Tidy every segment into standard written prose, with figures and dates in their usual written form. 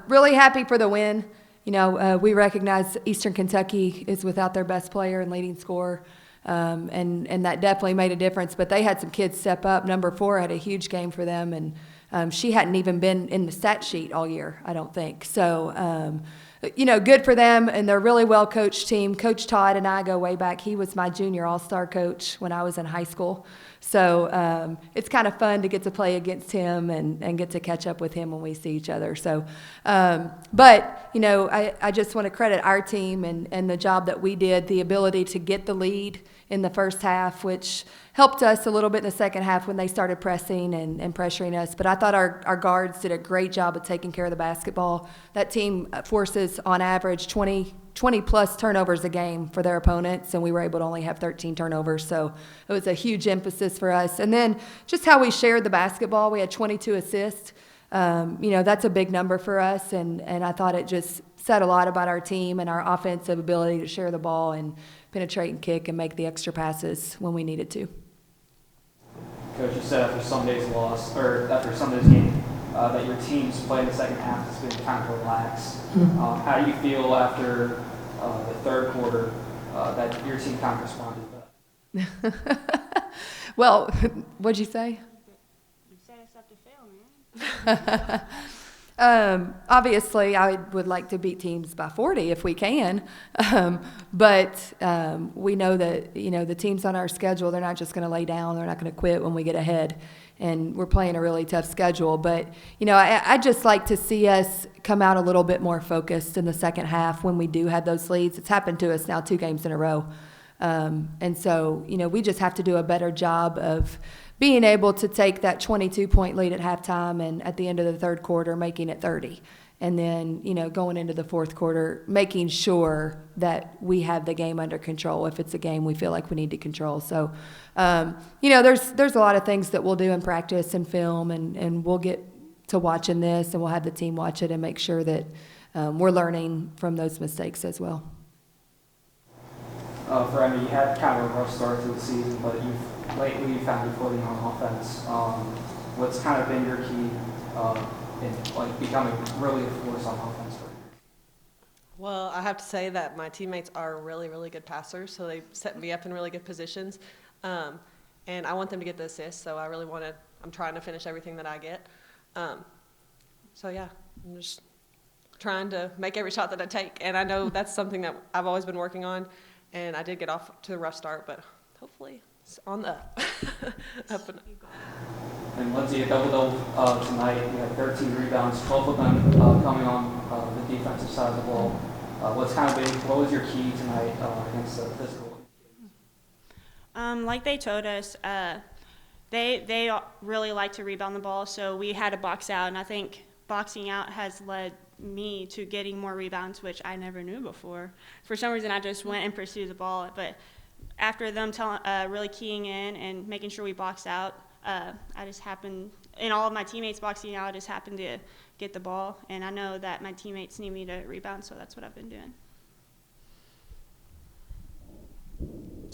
Really happy for the win. We recognize Eastern Kentucky is without their best player and leading scorer, and that definitely made a difference. But they had some kids step up. Number 4 had a huge game for them, and she hadn't even been in the stat sheet all year, I don't think. So, good for them, and they're a really well-coached team. Coach Todd and I go way back. He was my junior all-star coach when I was in high school. So it's kind of fun to get to play against him and get to catch up with him when we see each other. So, I just want to credit our team and the job that we did, the ability to get the lead in the first half, which helped us a little bit in the second half when they started pressing and pressuring us. But I thought our guards did a great job of taking care of the basketball. That team forces, on average, 20-plus turnovers a game for their opponents, and we were able to only have 13 turnovers. So it was a huge emphasis for us. And then just how we shared the basketball. We had 22 assists. That's a big number for us, and I thought it just said a lot about our team and our offensive ability to share the ball and penetrate and kick and make the extra passes when we needed to. Coach, you said after Sunday's game, that your team's play in the second half has been kind of relaxed. How do you feel after the third quarter that your team kind of responded to that? Well, what'd you say? You set us up to fail, man. Obviously, I would like to beat teams by 40 if we can, but we know that the teams on our schedule, they're not just going to lay down, they're not going to quit when we get ahead, and we're playing a really tough schedule. But I just like to see us come out a little bit more focused in the second half when we do have those leads. It's happened to us now 2 games in a row, and so we just have to do a better job of being able to take that 22-point lead at halftime and at the end of the third quarter making it 30. And then, going into the fourth quarter, making sure that we have the game under control if it's a game we feel like we need to control. So, there's a lot of things that we'll do in practice and film, and we'll get to watching this, and we'll have the team watch it and make sure that we're learning from those mistakes as well. For Emmy, you had kind of a rough start to the season, but lately found your footing on offense. What's kind of been your key in becoming really a force on offense for you? Well, I have to say that my teammates are really, really good passers, so they set me up in really good positions. And I want them to get the assists, so I'm trying to finish everything that I get. I'm just trying to make every shot that I take, and I know that's something that I've always been working on. And I did get off to a rough start, but hopefully it's on the up. Up and up. And Lindsay, a double-double tonight. You had 13 rebounds, 12 of them coming on the defensive side of the ball. What was your key tonight against the physical? Like they told us, they really like to rebound the ball, so we had to box out, and I think boxing out has led me to getting more rebounds, which I never knew before. For some reason, I just went and pursued the ball, but after them really keying in and making sure we boxed out, I just happened, and all of my teammates boxing out, I just happened to get the ball, and I know that my teammates need me to rebound, so that's what I've been doing.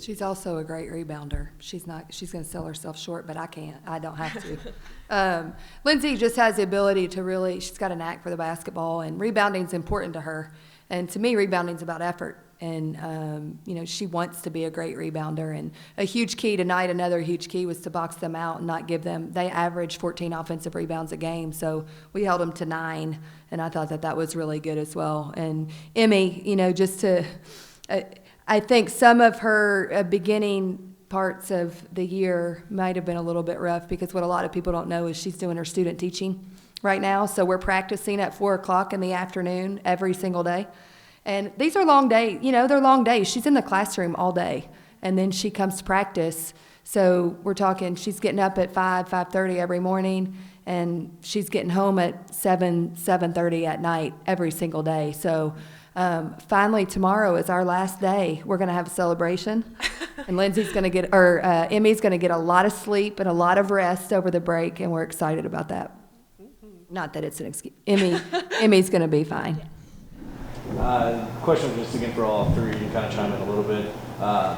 She's also a great rebounder. She's going to sell herself short, but I can't. I don't have to. Lindsay just has the ability to she's got a knack for the basketball, and rebounding is important to her. And to me, rebounding is about effort. And, she wants to be a great rebounder. And a huge key tonight, another huge key was to box them out and not give them, they average 14 offensive rebounds a game. So we held them to 9, and I thought that was really good as well. And Emmy, I think some of her beginning parts of the year might have been a little bit rough, because what a lot of people don't know is she's doing her student teaching right now. So we're practicing at 4 o'clock in the afternoon every single day. And these are long days. They're long days. She's in the classroom all day, and then she comes to practice. So we're talking, she's getting up at 5:30 every morning, and she's getting home at 7:30 at night every single day. So finally, tomorrow is our last day. We're going to have a celebration, and Emmy's going to get a lot of sleep and a lot of rest over the break, and we're excited about that. Not that it's an excuse. Emmy's going to be fine. Question was just again for all three. You can kind of chime in a little bit, but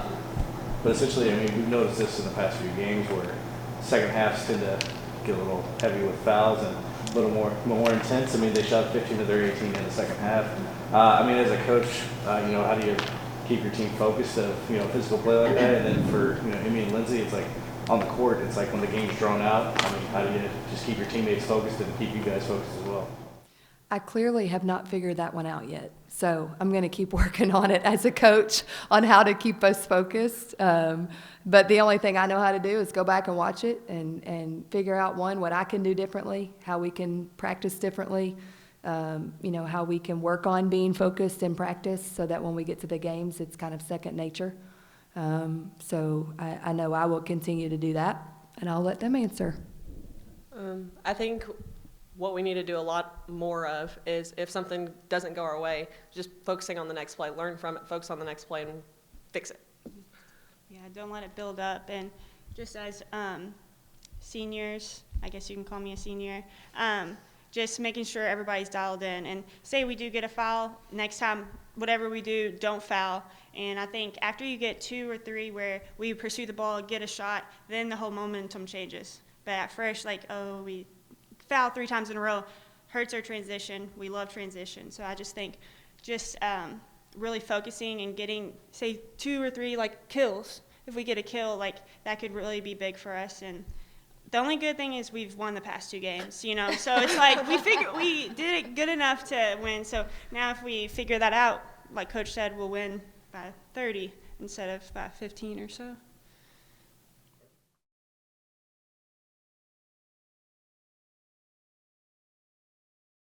essentially, we've noticed this in the past few games where second halves tend to get a little heavy with fouls, and a little more intense. I mean, they shot 15 of their 18 in the second half. I mean, as a coach, how do you keep your team focused of, physical play like that? And then for, Amy and Lindsay, it's like on the court, it's like when the game's drawn out, I mean, how do you just keep your teammates focused and keep you guys focused as well? I clearly have not figured that one out yet. So I'm going to keep working on it as a coach on how to keep us focused. But the only thing I know how to do is go back and watch it and figure out, one, what I can do differently, how we can practice differently, how we can work on being focused in practice so that when we get to the games, it's kind of second nature. So I know I will continue to do that, and I'll let them answer. I think what we need to do a lot more of is if something doesn't go our way, just focusing on the next play, learn from it, focus on the next play, and fix it. Yeah, don't let it build up. And just as seniors, I guess you can call me a senior, just making sure everybody's dialed in. And say we do get a foul, next time, whatever we do, don't foul. And I think after you get 2 or 3 where we pursue the ball, get a shot, then the whole momentum changes. But at first, we foul 3 times in a row hurts our transition. We love transition. So I just think really focusing and getting, say, 2 or 3 kills. If we get a kill, that could really be big for us. And the only good thing is we've won the past 2 games, So it's we did it good enough to win. So now if we figure that out, like Coach said, we'll win by 30 instead of by 15 or so.